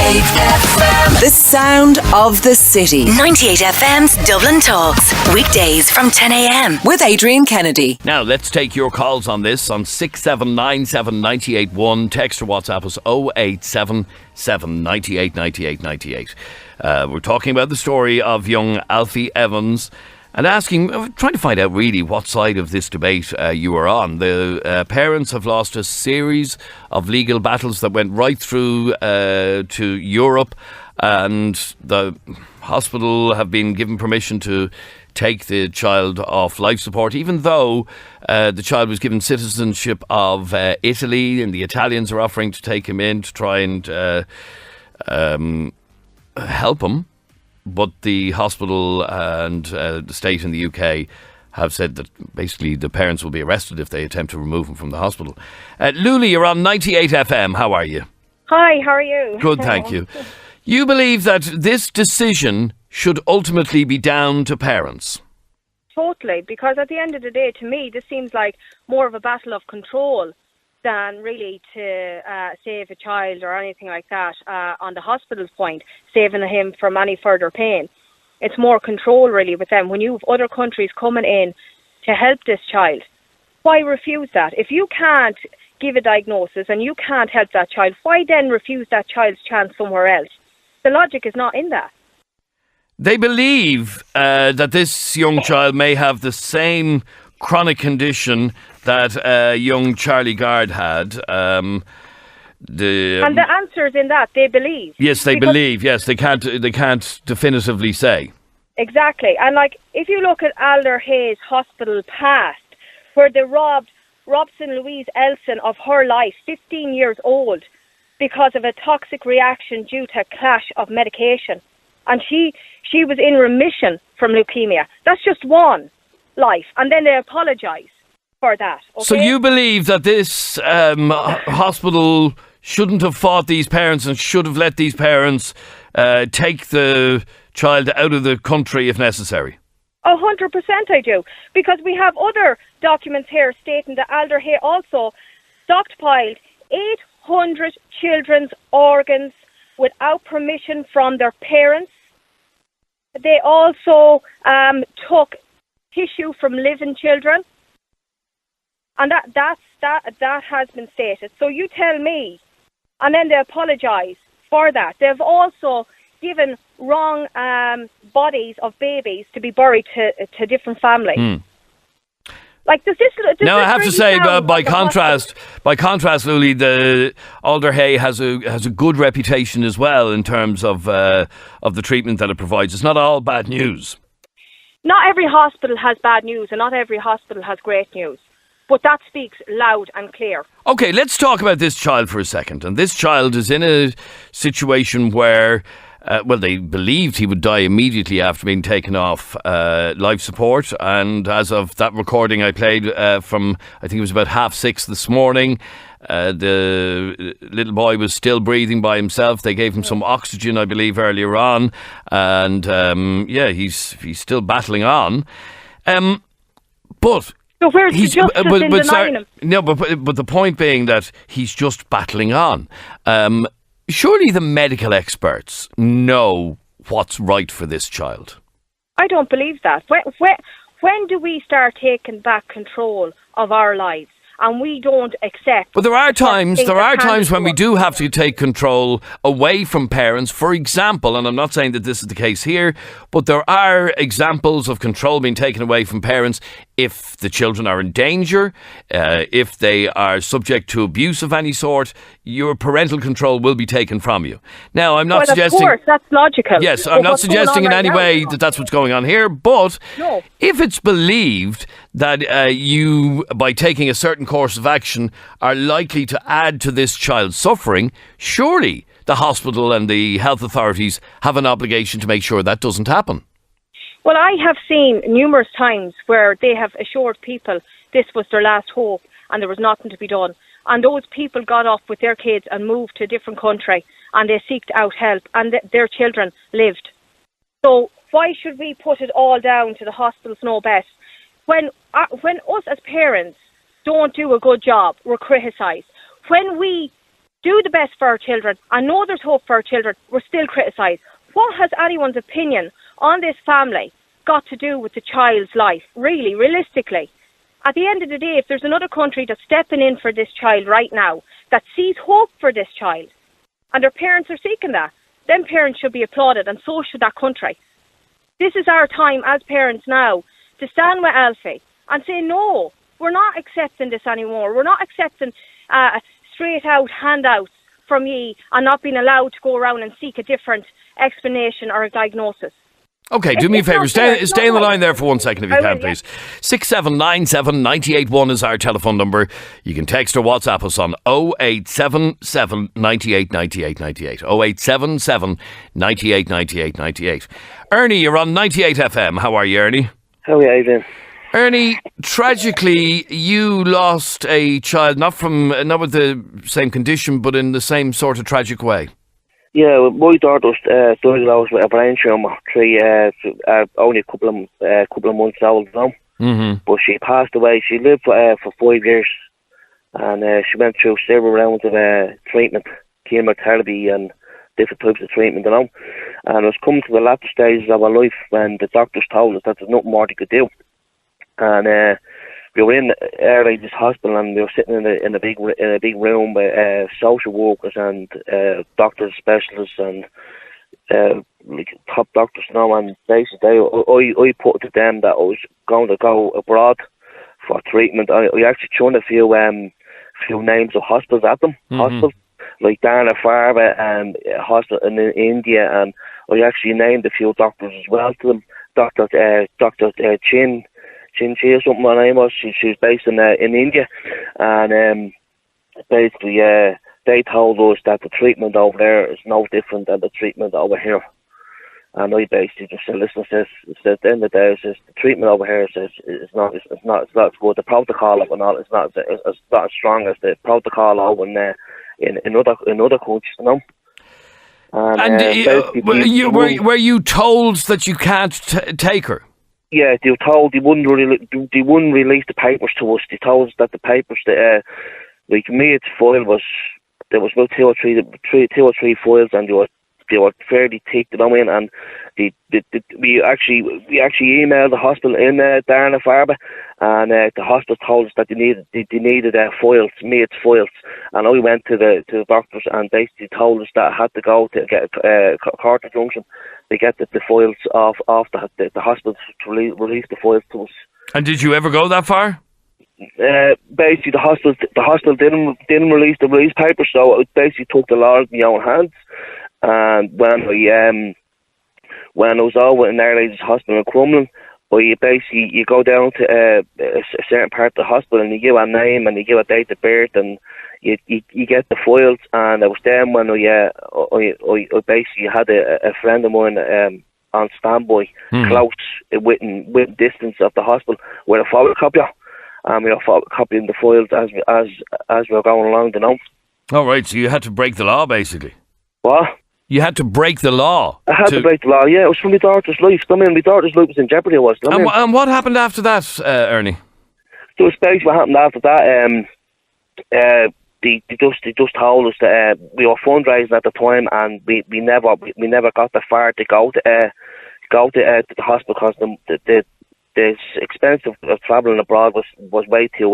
98FM. The sound of the city. 98FM's Dublin Talks. Weekdays from 10 a.m. With Adrian Kennedy. Now, let's take your calls on this on 6797 981. Text or WhatsApp us 0877 98 98 98. We're talking about the story of young Alfie Evans and trying to find out really what side of this debate you are on. The parents have lost a series of legal battles that went right through to Europe, and the hospital have been given permission to take the child off life support, even though the child was given citizenship of Italy, and the Italians are offering to take him in to try and help him. But the hospital and the state in the UK have said that basically the parents will be arrested if they attempt to remove him from the hospital. Luli, you're on 98FM. How are you? Hi, how are you? Good, thank you. You believe that this decision should ultimately be down to parents? Totally, because at the end of the day, to me, this seems like more of a battle of control than really to save a child or anything like that on the hospital's point, saving him from any further pain. It's more control really with them. When you have other countries coming in to help this child, why refuse that? If you can't give a diagnosis and you can't help that child, why then refuse that child's chance somewhere else? The logic is not in that. They believe that this young child may have the same chronic condition that young Charlie Gard had. And the answer is in that, they believe. Yes, they believe. Yes, they can't definitively say. Exactly. And like, if you look at Alder Hayes Hospital past, where they robbed Robson Louise Elson of her life, 15 years old, because of a toxic reaction due to a clash of medication. And she was in remission from leukemia. That's just one life. And then they apologise for that. Okay? So you believe that this hospital shouldn't have fought these parents and should have let these parents take the child out of the country if necessary? 100% I do. Because we have other documents here stating that Alder Hay also stockpiled 800 children's organs without permission from their parents. They also took tissue from living children, and that has been stated. So you tell me, and then they apologise for that. They've also given wrong bodies of babies to be buried to different families. Like, does this now, I have really to say, by contrast, Luli, the Alder Hay has a good reputation as well in terms of the treatment that it provides. It's not all bad news. Not every hospital has bad news, and not every hospital has great news. But that speaks loud and clear. Okay, let's talk about this child for a second. And this child is in a situation where, they believed he would die immediately after being taken off life support. And as of that recording I played from, I think it was about 6:30 this morning, the little boy was still breathing by himself. They gave him some oxygen, I believe, earlier on. And, he's still battling on. But... So where's the justice in denying him? No, but the point being that he's just battling on. Surely the medical experts know what's right for this child. I don't believe that. When do we start taking back control of our lives? And we don't accept. But there are times when we do have to take control away from parents. For example, and I'm not saying that this is the case here, but there are examples of control being taken away from parents if the children are in danger, if they are subject to abuse of any sort. Your parental control will be taken from you. Now, I'm not suggesting... Of course, that's logical. Yes, I'm not suggesting in any way that that's what's going on here, but no. If it's believed that you, by taking a certain course of action, are likely to add to this child's suffering, surely the hospital and the health authorities have an obligation to make sure that doesn't happen. Well, I have seen numerous times where they have assured people this was their last hope and there was nothing to be done. And those people got off with their kids and moved to a different country and they seeked out help and their children lived. So why should we put it all down to the hospitals know best? When us as parents don't do a good job, we're criticised. When we do the best for our children, and know there's hope for our children, we're still criticised. What has anyone's opinion on this family got to do with the child's life, really, realistically? At the end of the day, if there's another country that's stepping in for this child right now, that sees hope for this child, and their parents are seeking that, then parents should be applauded, and so should that country. This is our time as parents now to stand with Alfie and say, no, we're not accepting this anymore. We're not accepting straight out handouts from ye and not being allowed to go around and seek a different explanation or a diagnosis. Okay, do me a favour. Stay on the line there for 1 second if you can, please. 6797 981 is our telephone number. You can text or WhatsApp us on 0877 98 98 98. 0877 98 98 98. Ernie, you're on 98FM. How are you, Ernie? How are you doing? Ernie, tragically, you lost a child, not with the same condition, but in the same sort of tragic way. Yeah, well, my daughter was diagnosed with a brain tumour, only a couple of months old now. Mm-hmm. But she passed away. She lived for 5 years, and she went through several rounds of treatment, chemotherapy, and different types of treatment, and it was coming to the latter stages of her life when the doctors told us that there's nothing more they could do. And we were in this hospital, and we were sitting in a big room with social workers and doctors, specialists, and like top doctors now. And basically, I put it to them that I was going to go abroad for treatment. I actually threw a few names of hospitals at them, hospitals like Dana Farber and hospital in India, and I actually named a few doctors as well to them. Doctor Chin or something her name was. She's based in India, and basically they told us that the treatment over there is no different than the treatment over here. And I basically just said, listen, says at the end of the day, says the treatment over here says it's not as good. The protocol of it all is not as strong as the protocol over in other countries, you know. And were you told that you can't take her? Yeah, they were told they wouldn't release the papers to us. They told us that the papers that like me, its file was there was about two or three files, and they were fairly thick, you know what I mean? And we actually emailed the hospital in Dana Farber, and the hospital told us that they needed files, mates files, and I went to the doctors, and basically told us that I had to go to get a court injunction to get the files off the hospital to release the files to us. And did you ever go that far? Basically, the hospital didn't release the release papers, so it basically took the law in my own hands. And when I was over in Our Lady's Hospital in Crumlin, you go down to a certain part of the hospital, and you give a name and you give a date of birth, and you get the files. And I was there when I basically had a friend of mine on standby, close within distance of the hospital, with a photocopier, and we were photocopying the files as we were going along, you know. All right, so you had to break the law, basically. What? You had to break the law. I had to break the law, yeah. It was for my daughter's life. I mean, my daughter's life was in jeopardy, it was. And what happened after that, Ernie? So basically what happened after that, they just told us that we were fundraising at the time, and we never got that far to go to the hospital, because the expense of travelling abroad was way too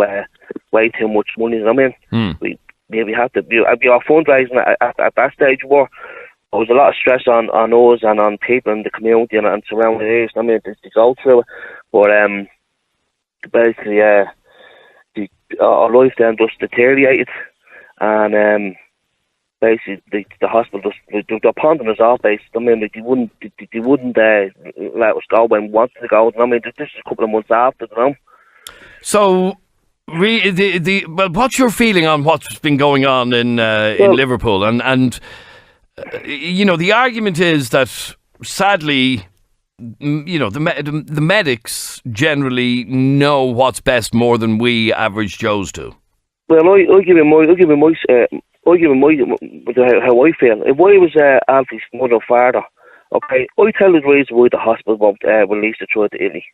much money. I mean, we had to. We were fundraising at that stage. There was a lot of stress on us and on people in the community and surrounding areas. I mean, to go through it, but basically, our life then just deteriorated, and basically the hospital they're pounding us off. Basically, I mean, they wouldn't let us go when we wanted to go. I mean, this is a couple of months after, you know. So. Well, what's your feeling on what's been going on in Liverpool? And you know, the argument is that sadly, you know, the medics generally know what's best more than we average Joes do. Well, I give him how I feel. If I was Alfie's mother or father, okay, I tell the reason why the hospital won't release the child to Italy.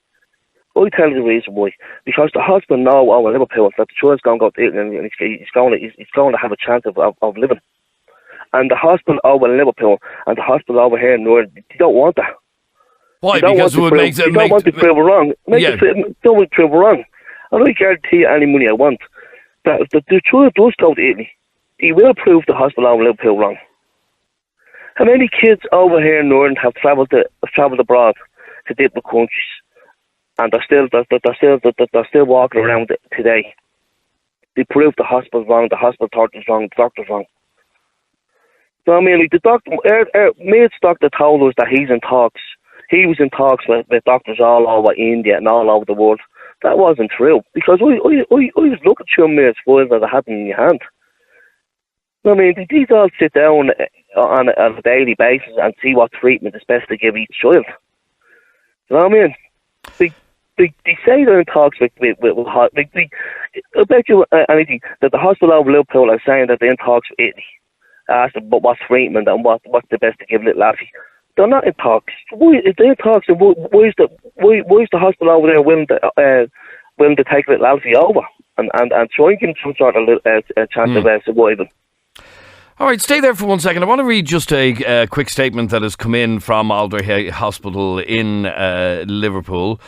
I tell you the reason why. Because the husband now over Liverpool that the child's going to go to Italy and he's going to have a chance of living. And the hospital over in Liverpool and the hospital over here in Northern, they don't want that. Why? Because it would make them... They don't want to prove it wrong. Don't want to prove it wrong. And I guarantee you any money I want that if the child does go to Italy, he will prove the hospital over in Liverpool wrong. How many kids over here in Northern have travelled abroad to different countries? And they're still walking around today. They proved the hospital's wrong, the hospital thought was wrong, the doctor's wrong. So I mean, like the doctor, Maid's doctor told us that he's in talks. He was in talks with doctors all over India and all over the world. That wasn't true because I was looking through Maid's files as it happened in your hand. I mean, these all sit down on a daily basis and see what treatment is best to give each child. You know what I mean? They say they're in talks with I bet you anything that the hospital over Liverpool are saying that they're in talks with Italy. Ask them about what's treatment and what's the best to give little Alfie. They're not in talks. If they're in talks, why is the hospital over there willing to take little Alfie over and try and give him some sort of chance of survival? All right, stay there for 1 second. I want to read just a quick statement that has come in from Alder Hospital in Liverpool.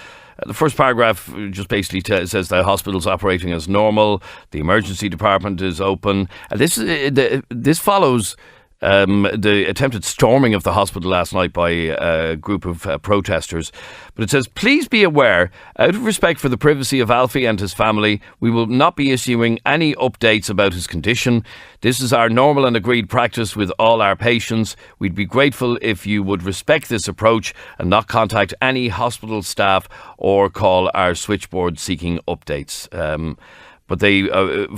The first paragraph just basically says the hospital's operating as normal. The emergency department is open. This follows the attempted storming of the hospital last night by a group of protesters. But it says, please be aware, out of respect for the privacy of Alfie and his family, we will not be issuing any updates about his condition. This is our normal and agreed practice with all our patients. We'd be grateful if you would respect this approach and not contact any hospital staff or call our switchboard seeking updates. But they,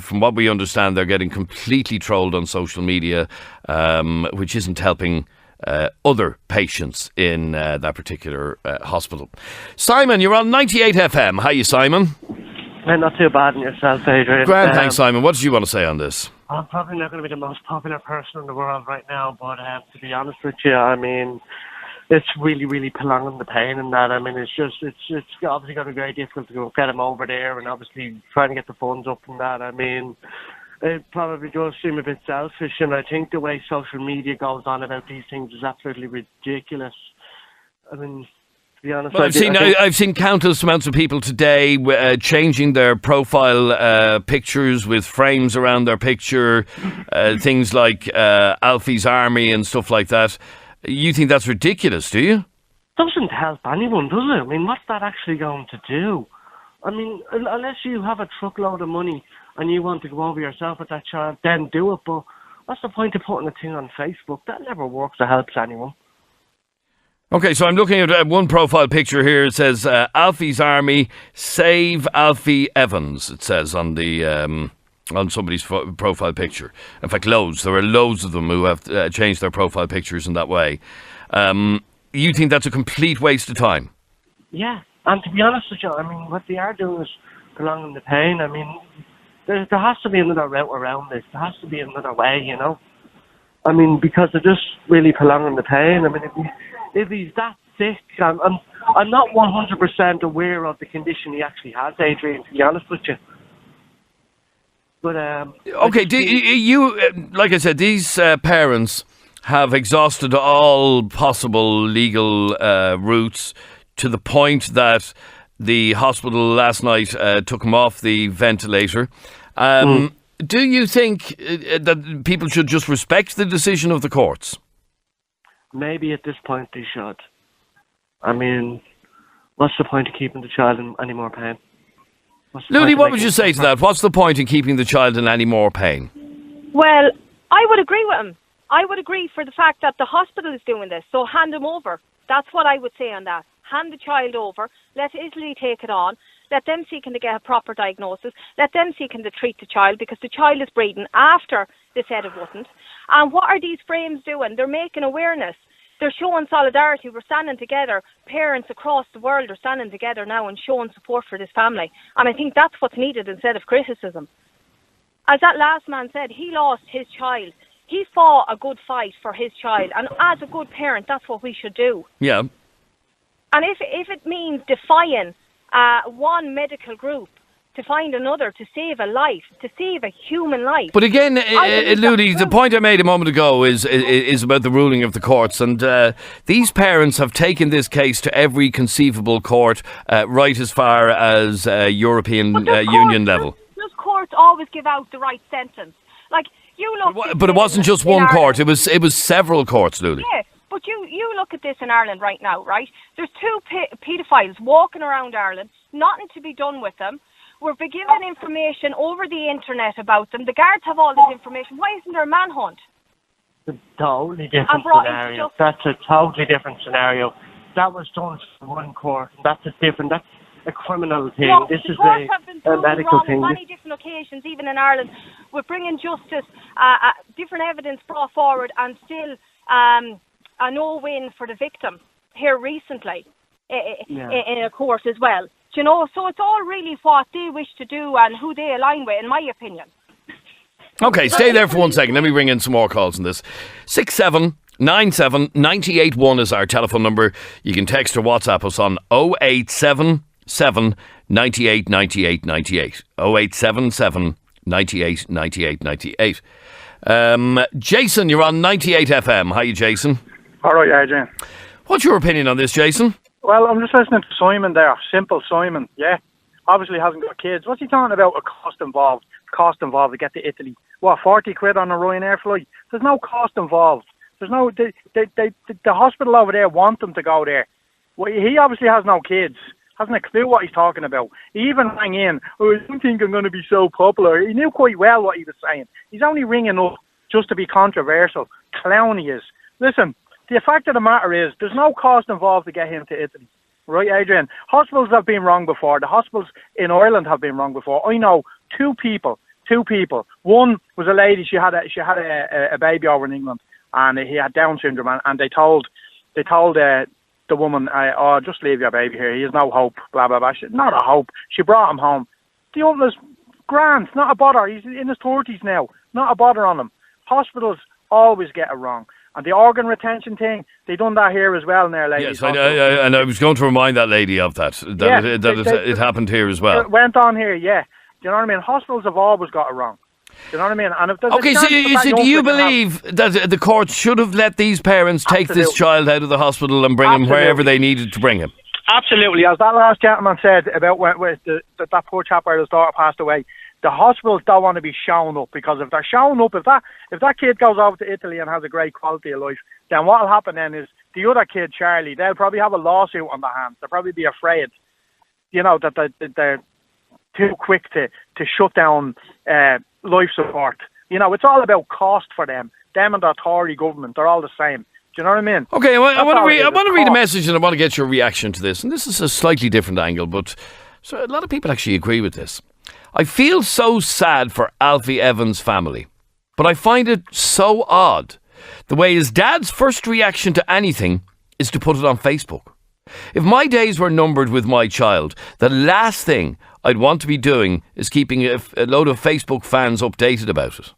from what we understand, they're getting completely trolled on social media, which isn't helping other patients in that particular hospital. Simon, you're on 98FM. How are you, Simon? Not too bad in yourself, Adrian. Grand, thanks, Simon. What did you want to say on this? I'm probably not going to be the most popular person in the world right now, but to be honest with you, I mean, it's really, really prolonging the pain and that. I mean, it's obviously going to be very difficult to get him over there and obviously trying to get the funds up and that. I mean, it probably does seem a bit selfish, and I think the way social media goes on about these things is absolutely ridiculous. I mean, to be honest, well, I've seen countless amounts of people today changing their profile pictures with frames around their picture, things like Alfie's Army and stuff like that. You think that's ridiculous, do you? Doesn't help anyone, does it? I mean, what's that actually going to do? I mean, unless you have a truckload of money and you want to go over yourself with that child, then do it. But what's the point of putting a thing on Facebook? That never works or helps anyone. Okay, so I'm looking at one profile picture here. It says, Alfie's Army, save Alfie Evans, it says on the... on somebody's profile picture. In fact, there are loads of them who have changed their profile pictures in that way. You think that's a complete waste of time? Yeah, and to be honest with you, I mean, what they are doing is prolonging the pain. I mean, there has to be another route around this. There has to be another way, you know? I mean, because they're just really prolonging the pain. I mean, if he's that sick, I'm not 100% aware of the condition he actually has, Adrian, to be honest with you. But, okay, like I said, these parents have exhausted all possible legal routes to the point that the hospital last night took him off the ventilator. Do you think that people should just respect the decision of the courts? Maybe at this point they should. I mean, what's the point of keeping the child in any more pain? Ludi, what would you say to that? What's the point in keeping the child in any more pain? Well, I would agree with him. I would agree for the fact that the hospital is doing this, so hand him over. That's what I would say on that. Hand the child over, let Italy take it on, let them seek to get a proper diagnosis, let them seek to treat the child because the child is breathing after they said it wouldn't. And what are these frames doing? They're making awareness. They're showing solidarity. We're standing together. Parents across the world are standing together now and showing support for this family. And I think that's what's needed instead of criticism. As that last man said, he lost his child. He fought a good fight for his child. And as a good parent, that's what we should do. Yeah. And if it means defying one medical group to find another, to save a life, to save a human life. But again, Ludi, the point I made a moment ago is about the ruling of the courts, and these parents have taken this case to every conceivable court, right as far as European Union level. Does courts always give out the right sentence? Like, you look... But it wasn't just one court, it was several courts, Ludi. Yeah, but you look at this in Ireland right now, right? There's two paedophiles walking around Ireland, nothing to be done with them. We're given information over the internet about them. The guards have all this information. Why isn't there a manhunt? It's a totally different scenario. That's a totally different scenario. That was done for one court. That's a criminal thing. No, this is a medical thing. On many different occasions, even in Ireland, we're bringing justice, different evidence brought forward, and still a no win for the victim here recently in a court as well. You know, so it's all really what they wish to do and who they align with, in my opinion. Okay, stay there for 1 second. Let me bring in some more calls on this. 6797 981 is our telephone number. You can text or WhatsApp us on 0877 98 98 98. 0877 98 98 98. Jason, you're on 98 FM. Hi, Jason. All right, Adrian. What's your opinion on this, Jason? Well, I'm just listening to Simon there. Simple Simon, yeah. Obviously hasn't got kids. What's he talking about? A cost involved to get to Italy. What, 40 quid on a Ryanair flight? There's no cost involved. There's no... The hospital over there want them to go there. Well, he obviously has no kids. Hasn't a clue what he's talking about. He even rang in, I don't think I'm going to be so popular. He knew quite well what he was saying. He's only ringing up just to be controversial. Clown he is. Listen... The fact of the matter is, there's no cost involved to get him to Italy. Right, Adrian? Hospitals have been wrong before. The hospitals in Ireland have been wrong before. I know two people. One was a lady, she had a baby over in England, and he had Down syndrome, and they told the woman, oh, just leave your baby here. He has no hope, blah, blah, blah. Not a hope. She brought him home. The other's grand, not a bother. He's in his 30s now. Not a bother on him. Hospitals always get it wrong. And the organ retention thing, they done that here as well in their ladies. Yes, and I was going to remind that lady of that. It happened here as well. It went on here, yeah. Do you know what I mean? Hospitals have always got it wrong. Do you know what I mean? And if so do you believe that the courts should have let these parents take this child out of the hospital and bring him wherever they needed to bring him? Absolutely. As that last gentleman said about when that poor chap where his daughter passed away, the hospitals don't want to be shown up, because if they're shown up, if that kid goes over to Italy and has a great quality of life, then what will happen then is the other kid, Charlie, they'll probably have a lawsuit on their hands. They'll probably be afraid, you know, that they're too quick to shut down life support. You know, it's all about cost for them. Them and the Tory government, they're all the same. Do you know what I mean? Okay, I want to read a message, and I want to get your reaction to this. And this is a slightly different angle, but so a lot of people actually agree with this. I feel so sad for Alfie Evans' family, but I find it so odd the way his dad's first reaction to anything is to put it on Facebook. If my days were numbered with my child, the last thing I'd want to be doing is keeping a load of Facebook fans updated about it.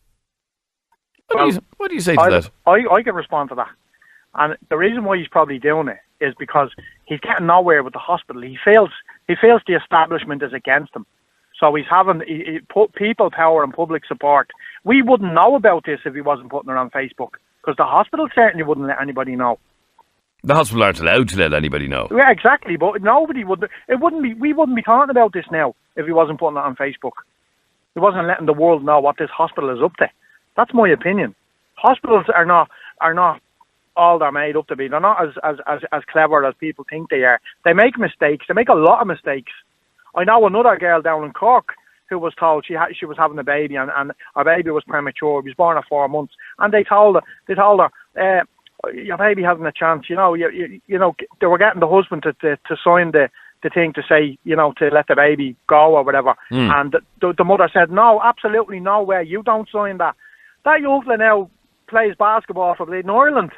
What do you say to that? I can respond to that. And the reason why he's probably doing it is because he's getting nowhere with the hospital. He feels the establishment is against him. So he's having put people power and public support. We wouldn't know about this if he wasn't putting it on Facebook, because the hospital certainly wouldn't let anybody know. The hospital aren't allowed to let anybody know. Yeah, exactly. But nobody would. We wouldn't be talking about this now if he wasn't putting it on Facebook. He wasn't letting the world know what this hospital is up to. That's my opinion. Hospitals are not all they're made up to be. They're not as clever as people think they are. They make mistakes. They make a lot of mistakes. I know another girl down in Cork who was told she was having a baby, and her baby was premature. He was born at 4 months, and they told her, your baby hasn't a chance. You know, you know, they were getting the husband to sign the thing to say, you know, to let the baby go or whatever. And the mother said, no, absolutely no way. You don't sign that. That young fella now plays basketball for Bleeding Ireland.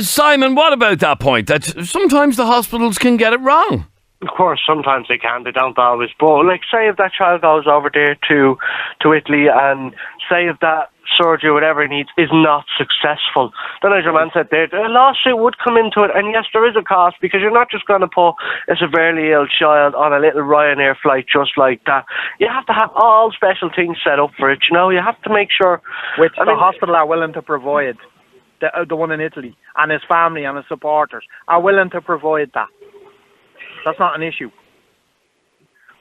Simon, what about that point that sometimes the hospitals can get it wrong? Of course, sometimes they can. They don't always. But, like, say if that child goes over there to Italy, and say if that surgery, whatever he needs, is not successful, then as your man said there, a lawsuit would come into it, and yes, there is a cost, because you're not just going to put a severely ill child on a little Ryanair flight just like that. You have to have all special things set up for it, you know. You have to make sure... Which the hospital are willing to provide, the one in Italy, and his family and his supporters are willing to provide that. That's not an issue.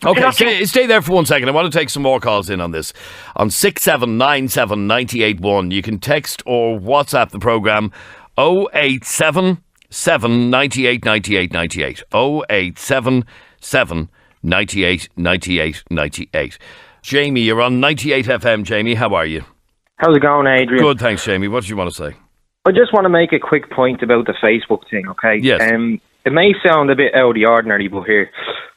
Okay, stay there for 1 second. I want to take some more calls in on this. On 6797 981, you can text or WhatsApp the programme 087 798 98 98. 087 798 98 98. Jamie, you're on 98FM. Jamie, how are you? How's it going, Adrian? Good, thanks, Jamie. What do you want to say? I just want to make a quick point about the Facebook thing, okay? Yes. It may sound a bit out of the ordinary,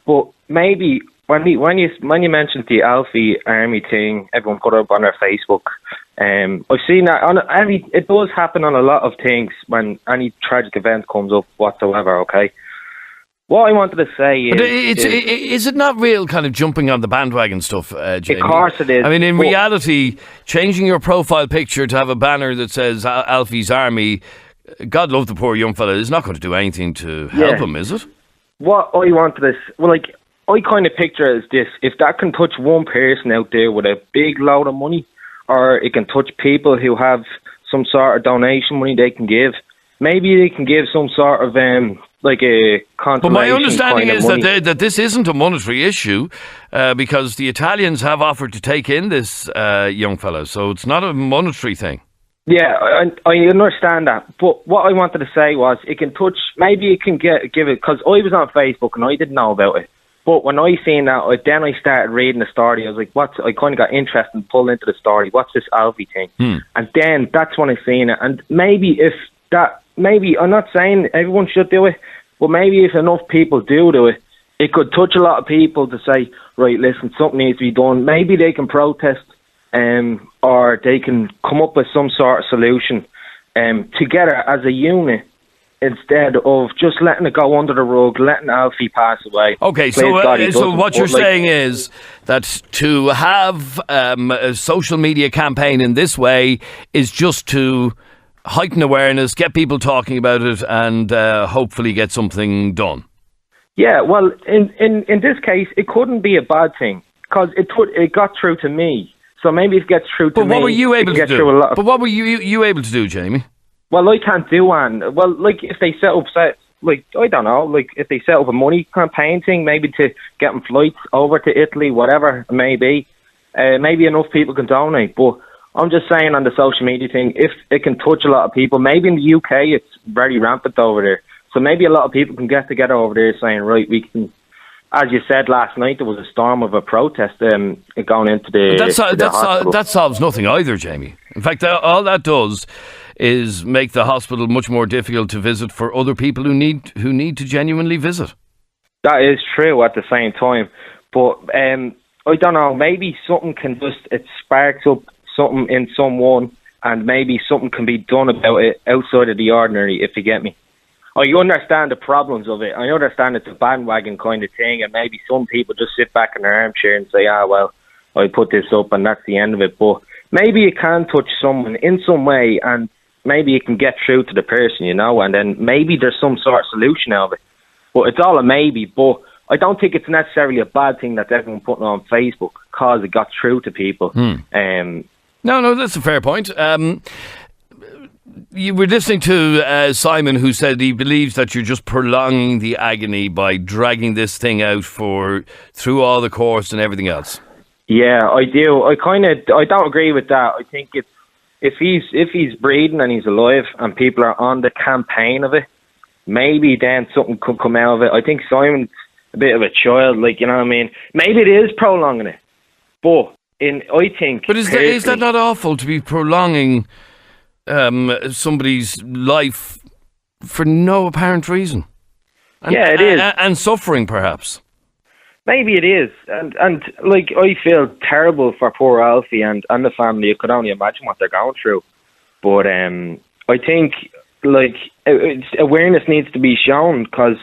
but maybe when you mentioned the Alfie army thing, everyone put up on their Facebook. I've seen that it does happen on a lot of things when any tragic event comes up whatsoever. Okay. What I wanted to say is it not real kind of jumping on the bandwagon stuff, Jamie? Of course it is. I mean, in reality, changing your profile picture to have a banner that says Alfie's Army, God love the poor young fella, is not going to do anything to help him, is it? What I wanted to... I kind of picture it as this. If that can touch one person out there with a big load of money, or it can touch people who have some sort of donation money they can give, maybe they can give some sort of... a consolation. But my understanding kind of is money. that this isn't a monetary issue because the Italians have offered to take in this young fellow, so it's not a monetary thing. Yeah, I understand that. But what I wanted to say was it can touch, maybe it can give it, because I was on Facebook and I didn't know about it. But when I seen that, then I started reading the story. I was like, I kind of got interested and pulled into the story. What's this Alfie thing? And then that's when I seen it. And maybe I'm not saying everyone should do it, but maybe if enough people do it, it could touch a lot of people to say, right, listen, something needs to be done. Maybe they can protest or they can come up with some sort of solution together as a unit instead of just letting it go under the rug, letting Alfie pass away. Okay, so what you're saying is that to have a social media campaign in this way is just to heighten awareness, get people talking about it, and hopefully get something done. Yeah, well, in this case, it couldn't be a bad thing because it got through to me. So maybe it gets through to me. But what were you able to do? But what were you able to do, Jamie? Well, I can't do one. Well, if they set up, I don't know, if they set up a money campaign thing, maybe to get them flights over to Italy, whatever it may be, maybe enough people can donate. But I'm just saying on the social media thing, if it can touch a lot of people, maybe in the UK it's very rampant over there. So maybe a lot of people can get together over there saying, right, we can... As you said last night, there was a storm of a protest going into the hospital. That solves nothing either, Jamie. In fact, all that does is make the hospital much more difficult to visit for other people who need to genuinely visit. That is true at the same time. But I don't know, maybe something can it sparks up something in someone and maybe something can be done about it outside of the ordinary, if you get me. I understand the problems of it. I understand it's a bandwagon kind of thing, and maybe some people just sit back in their armchair and say, well, I put this up and that's the end of it. But maybe it can touch someone in some way, and maybe it can get through to the person, and then maybe there's some sort of solution out of it. But it's all a maybe. But I don't think it's necessarily a bad thing that everyone putting on Facebook because it got through to people. No, that's a fair point. You were listening to Simon, who said he believes that you're just prolonging the agony by dragging this thing out through all the courts and everything else. Yeah, I do. I don't agree with that. I think if he's breathing and he's alive and people are on the campaign of it, maybe then something could come out of it. I think Simon's a bit of a child, you know what I mean? Maybe it is prolonging it, but is that not awful to be prolonging somebody's life for no apparent reason? It is. And suffering, perhaps. Maybe it is. And I feel terrible for poor Alfie and the family. I could only imagine what they're going through. But I think, awareness needs to be shown because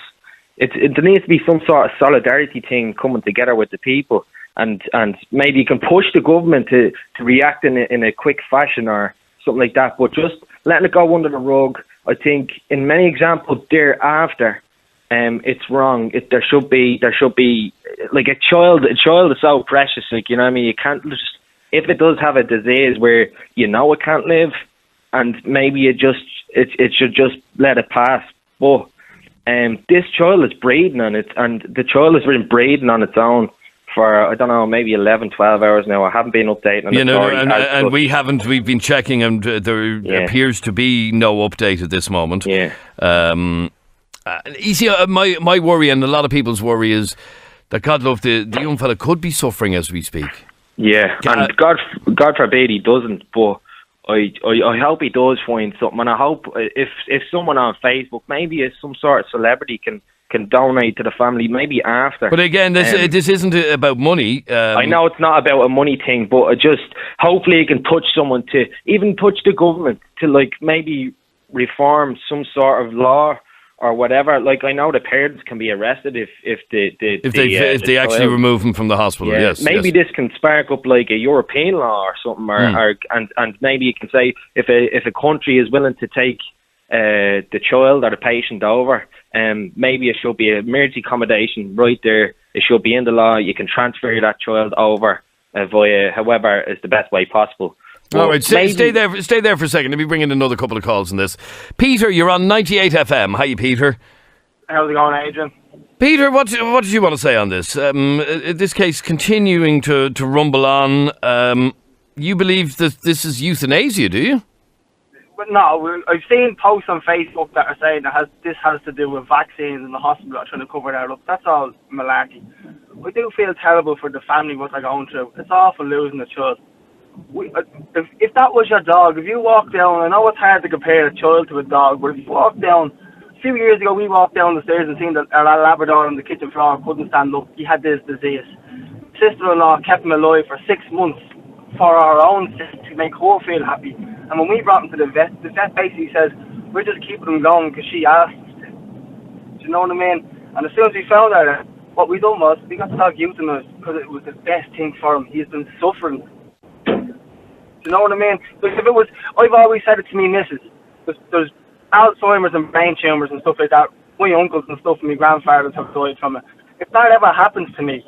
there needs to be some sort of solidarity thing coming together with the people. and maybe you can push the government to react in a quick fashion or something like that. But just letting it go under the rug, I think in many examples thereafter, it's wrong. There should be like a child is so precious. Like, you know what I mean? You can't just, if it does have a disease where you know it can't live, and maybe it should just let it pass. But this child is breathing on it, and the child has been breathing on its own for, I don't know, maybe 11, 12 hours now. I haven't been updating on the story. And we haven't. We've been checking, and there appears to be no update at this moment. Yeah. You see, my worry, and a lot of people's worry, is that God love the young fella could be suffering as we speak. Yeah, and God forbid he doesn't, but I hope he does find something, and I hope if someone on Facebook, maybe if some sort of celebrity can donate to the family, maybe after. But again, this isn't about money. I know it's not about a money thing, but hopefully it can touch someone, to even touch the government to like maybe reform some sort of law or whatever. Like, I know the parents can be arrested if they actually remove them from the hospital. Yeah. Yes, maybe this can spark up like a European law or something, and maybe you can say if a country is willing to take the child or the patient over, maybe it should be an emergency accommodation right there. It should be in the law. You can transfer that child over via however is the best way possible. All right, stay there for a second. Let me bring in another couple of calls on this. Peter, you're on 98 FM. Hi, Peter. How's it going, Adrian? Peter, what did you want to say on this? This case continuing to rumble on. You believe that this is euthanasia, do you? But no, I've seen posts on Facebook that are saying this has to do with vaccines in the hospital, trying to cover that up. That's all malarkey. I do feel terrible for the family, what they're going through. It's awful losing a child. If that was your dog, if you walked down, I know it's hard to compare a child to a dog, but if you walked down, a few years ago we walked down the stairs and seen that our Labrador on the kitchen floor couldn't stand up. He had this disease. Sister-in-law kept him alive for 6 months for our own sake, to make her feel happy. And when we brought him to the vet basically says, we're just keeping him going because she asked us to. Do you know what I mean? And as soon as we found out, what we done was, we got the dog euthanized because it was the best thing for him. He's been suffering. Do you know what I mean? Because if it was, I've always said it to me missus, there's Alzheimer's and brain tumours and stuff like that. My uncles and stuff and my grandfathers have died from it. If that ever happens to me,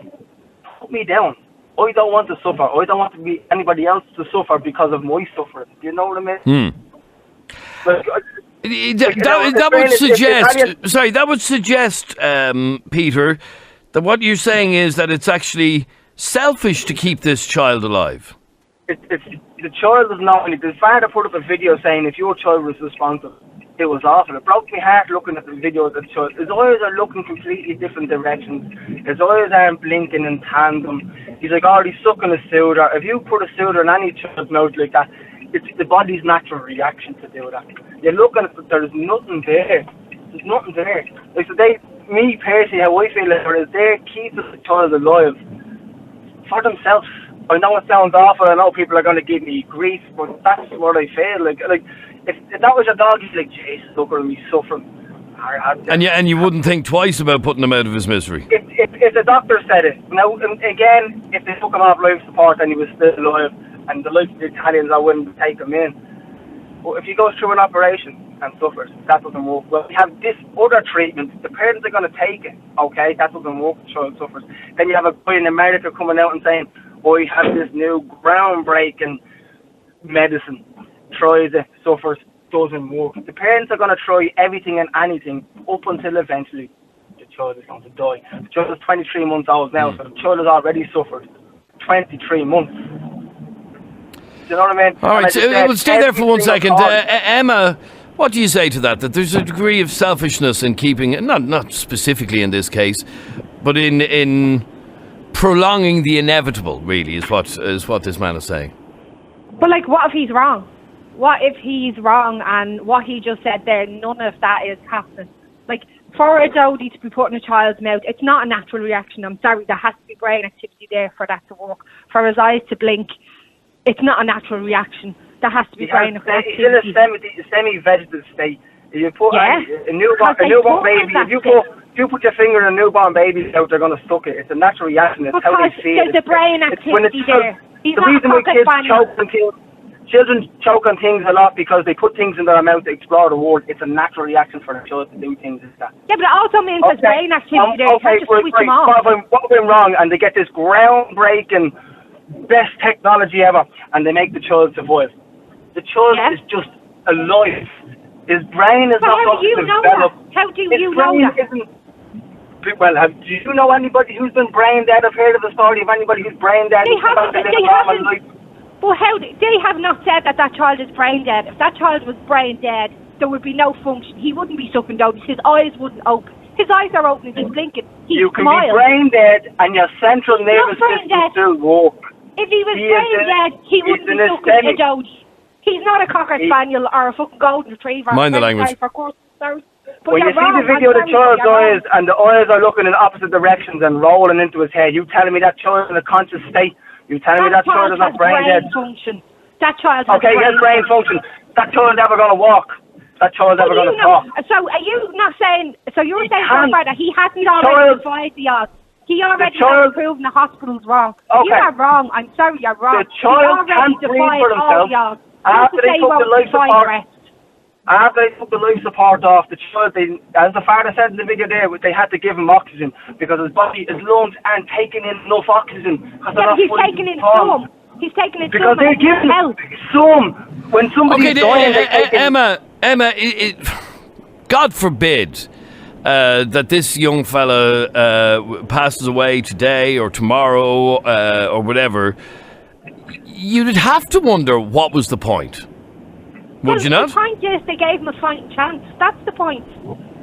put me down. I don't want to suffer. I don't want to be anybody else to suffer because of my suffering. Do you know what I mean? That would suggest, Peter, that what you're saying is that it's actually selfish to keep this child alive. It's the child is not. The father put up a video saying if your child was responsible. It was awful. It broke my heart looking at the video of the child. His eyes are looking completely different directions. His eyes aren't blinking in tandem. He's like already sucking a soda. If you put a soda in any child's mouth like that, it's the body's natural reaction to do that. You're looking at it, there's nothing there. There's nothing there. Like, so me personally, how I feel is they're keeping the child alive for themselves. I know it sounds awful. I know people are going to give me grief, but that's what I feel. Like if that was your dog, you'd be like, Jesus, look at me suffering. And you wouldn't think twice about putting him out of his misery. If the doctor said it, now again, if they took him off life support and he was still alive, and the likes of the Italians, I wouldn't take him in. But if he goes through an operation and suffers, that doesn't work. Well, we have this other treatment. The parents are going to take it. Okay, that doesn't work. The child suffers. Then you have a guy in America coming out and saying, "We have this new groundbreaking medicine." Tries it, suffers, doesn't work. The parents are going to try everything and anything up until eventually the child is going to die. The child is 23 months old now, so the child has already suffered 23 months. Do you know what I mean? All right, we'll stay there for 1 second. Emma, what do you say to that? That there's a degree of selfishness in keeping, not specifically in this case, but in prolonging the inevitable, really, is what this man is saying. But like, what if he's wrong? What if he's wrong and what he just said there, none of that is happening? Like, for a dowdy to be put in a child's mouth, it's not a natural reaction. I'm sorry, there has to be brain activity there for that to work. For his eyes to blink, it's not a natural reaction. There has to be brain activity. He's in a semi-vegetative state. If you put a newborn baby, if you put your finger in a newborn baby's mouth, they're going to suck it. It's a natural reaction. It's how they feel. There's a brain activity there. He's the not reason a why pocket kids spaniel. choke on things, children choke on things a lot because they put things in their mouth to explore the world. It's a natural reaction for the child to do things like that. Yeah, but it also means there's brain activity there. You can't just switch them off. What went wrong? And they get this groundbreaking, best technology ever, and they make the child survive. The child is just alive. His brain is not going to develop. How do you know that? Well, do you know anybody who's been brain dead? I've heard of the story of anybody who's brain dead. They haven't. But they have not said that child is brain dead. If that child was brain dead, there would be no function. He wouldn't be sucking donuts. His eyes wouldn't open. His eyes are open and he's blinking. You can be brain dead and your central nervous system still work. If he was brain dead, he wouldn't be sucking a donut. He's not a cocker spaniel or a fucking golden retriever. Mind the language. When you see the video of the child's eyes and the eyes are looking in opposite directions and rolling into his head, you telling me that child is in a conscious state? You telling me that child is not brain dead? Function. That child has he has brain function. That child's never going to walk. That child's never going to talk. So are you not saying? So you're saying so far that he hasn't already defied the odds? He already has proven the hospital's wrong. You are wrong. I'm sorry, you're wrong. The child can't breathe for himself. After they took the life support. After they took the life support off, the child, as the father said in the video there, they had to give him oxygen because his lungs aren't taking in enough oxygen. He's taking in some. He's taking in because some. Because they're giving some. When somebody's dying, Emma, God forbid that this young fella passes away today or tomorrow or whatever. You'd have to wonder what was the point. Would you not? The point is they gave him a fighting chance. That's the point.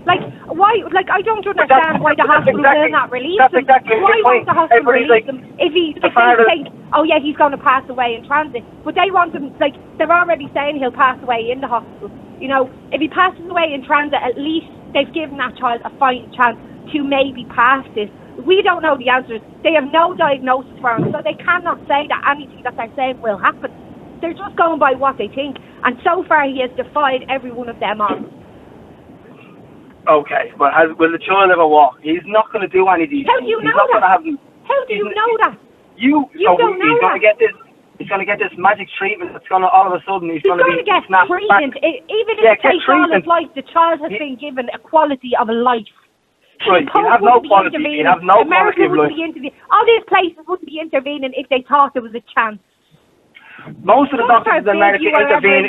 Like, why? Like, I don't understand why the hospital will not release him. Why won't the hospital release him if they think, oh yeah, he's going to pass away in transit? But they want him, like, they're already saying he'll pass away in the hospital. You know, if he passes away in transit, at least they've given that child a fighting chance to maybe pass this. We don't know the answers. They have no diagnosis for him, so they cannot say that anything that they're saying will happen. They're just going by what they think. And so far, he has defied every one of them odds. Okay, but will the child ever walk? He's not going to do any of these How do you know that? How do you know that? You don't know that. He's going to get this magic treatment that's going to, all of a sudden, he's going to get treatment. Even if it takes all his life, the child has been given a quality of a life. Right, he'll have no quality. He'll have no quality of life. All these places wouldn't be intervening if they thought there was a chance. Most of the doctors in America intervene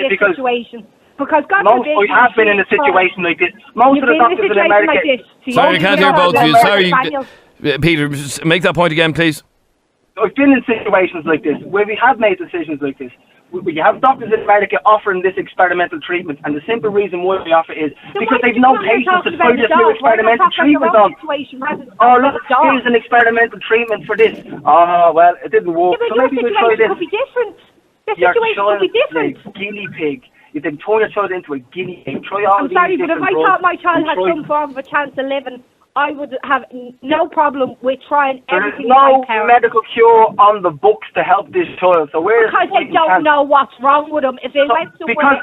because God forbid we have been in a situation like this. Most of the doctors in America. Sorry, I can't hear both of you. Sorry, Peter, make that point again, please. I've been in situations like this where we have made decisions like this. We have doctors in America offering this experimental treatment, and the simple reason why they offer it is because they've no patience to try this new experimental treatment on. Oh, look, here's an experimental treatment for this. Oh, well, it didn't work. Yeah, so maybe we'll try this. Could be different. The your situation child could be different. is a guinea pig. You can turn your child into a guinea pig. Try all I'm sorry, but if I thought my child had some form of a chance of living, I would have no problem with trying everything. There is no medical cure on the books to help this child. So because they don't know what's wrong with him. If they went somewhere,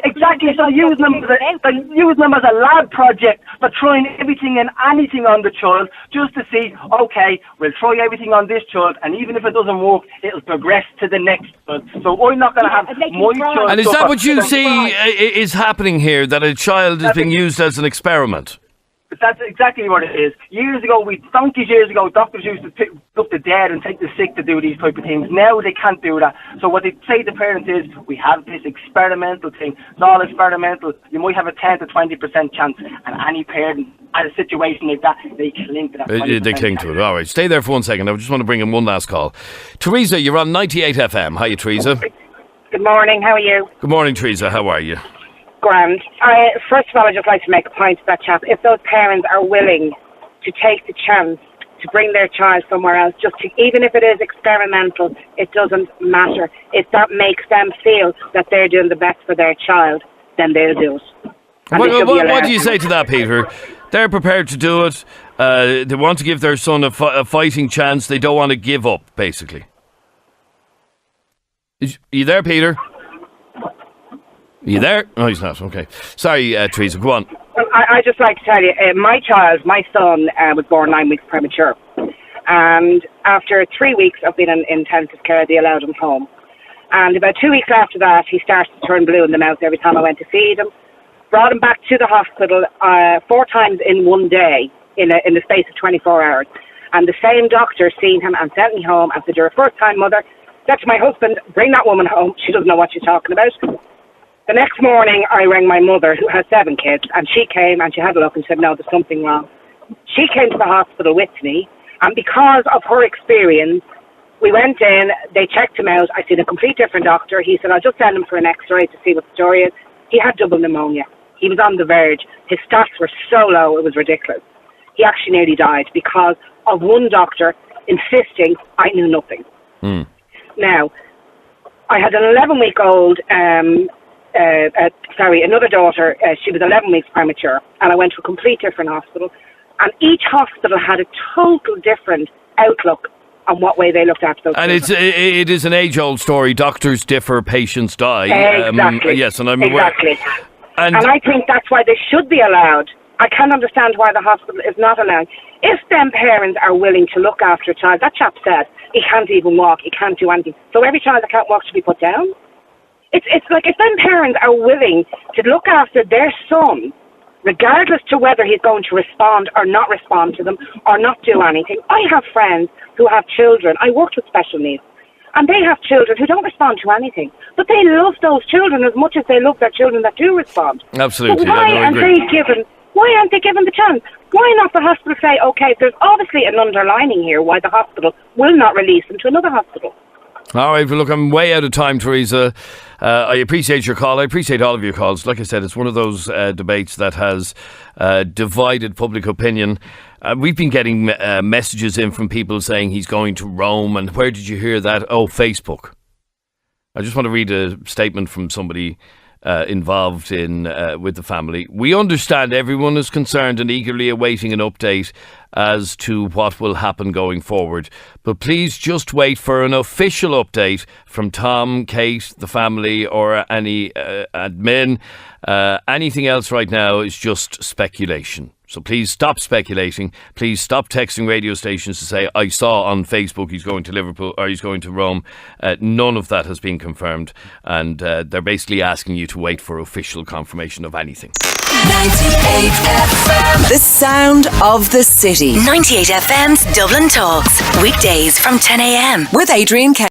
exactly. So using them as a lab project for trying everything and anything on the child, just to see. Okay, we'll try everything on this child, and even if it doesn't work, it'll progress to the next child. So I'm not going to have my child. And is that what you see is happening here? That a child is being used as an experiment? That's exactly what it is. Donkeys years ago, doctors used to pick up the dead and take the sick to do these type of things. Now they can't do that. So what they say to parents is, we have this experimental thing. It's all experimental. You might have a 10 to 20% chance. And any parent at a situation like that, they cling to that 20%. They cling to it. All right. Stay there for 1 second. I just want to bring in one last call. Teresa, you're on 98FM. Hiya, Teresa. Good morning. How are you? Good morning, Teresa. How are you? Grand. First of all, I'd just like to make a point to that chap. If those parents are willing to take the chance to bring their child somewhere else, even if it is experimental, it doesn't matter. If that makes them feel that they're doing the best for their child, then they'll do it. What do you say to that, Peter? They're prepared to do it. They want to give their son a fighting chance. They don't want to give up, basically. Are you there, Peter? Are you there? No, he's not. Okay. Sorry, Teresa, go on. Well, I just like to tell you, my son, was born 9 weeks premature. And after 3 weeks of being in intensive care, they allowed him home. And about 2 weeks after that, he started to turn blue in the mouth every time I went to feed him. Brought him back to the hospital 4 times in one day in the space of 24 hours. And the same doctor seen him and sent me home and said, "You're a first-time mother." Said to my husband, "Bring that woman home. She doesn't know what she's talking about." The next morning, I rang my mother, who has 7 kids, and she came and she had a look and said, "No, there's something wrong." She came to the hospital with me, and because of her experience, we went in, they checked him out. I seen a complete different doctor. He said, "I'll just send him for an x-ray to see what the story is." He had double pneumonia. He was on the verge. His stats were so low, it was ridiculous. He actually nearly died because of one doctor insisting I knew nothing. Now, I had an 11-week-old, another daughter. She was 11 weeks premature, and I went to a complete different hospital. And each hospital had a total different outlook on what way they looked after those and children. it is an age-old story. Doctors differ, patients die. Exactly. Yes, and I'm exactly. aware. And I think that's why they should be allowed. I can't understand why the hospital is not allowing. If them parents are willing to look after a child, that chap said he can't even walk, he can't do anything. So every child that can't walk should be put down. It's like if them parents are willing to look after their son, regardless to whether he's going to respond or not respond to them or not do anything. I have friends who have children. I worked with special needs. And they have children who don't respond to anything. But they love those children as much as they love their children that do respond. Absolutely. So why aren't they given the chance? Why not the hospital say, okay, there's obviously an underlining here why the hospital will not release them to another hospital. All right, well, look, I'm way out of time, Teresa. I appreciate your call. I appreciate all of your calls. Like I said, it's one of those debates that has divided public opinion. We've been getting messages in from people saying he's going to Rome, and where did you hear that? Oh, Facebook. I just want to read a statement from somebody involved in with the family. "We understand everyone is concerned and eagerly awaiting an update as to what will happen going forward. But please just wait for an official update from Tom, Kate, the family, or any admin. Anything else right now is just speculation. So please stop speculating. Please stop texting radio stations to say, I saw on Facebook he's going to Liverpool or he's going to Rome. None of that has been confirmed. And they're basically asking you to wait for official confirmation of anything." 98FM. The sound of the city. 98FM's Dublin Talks. Weekdays from 10 a.m. With Adrian Kennedy.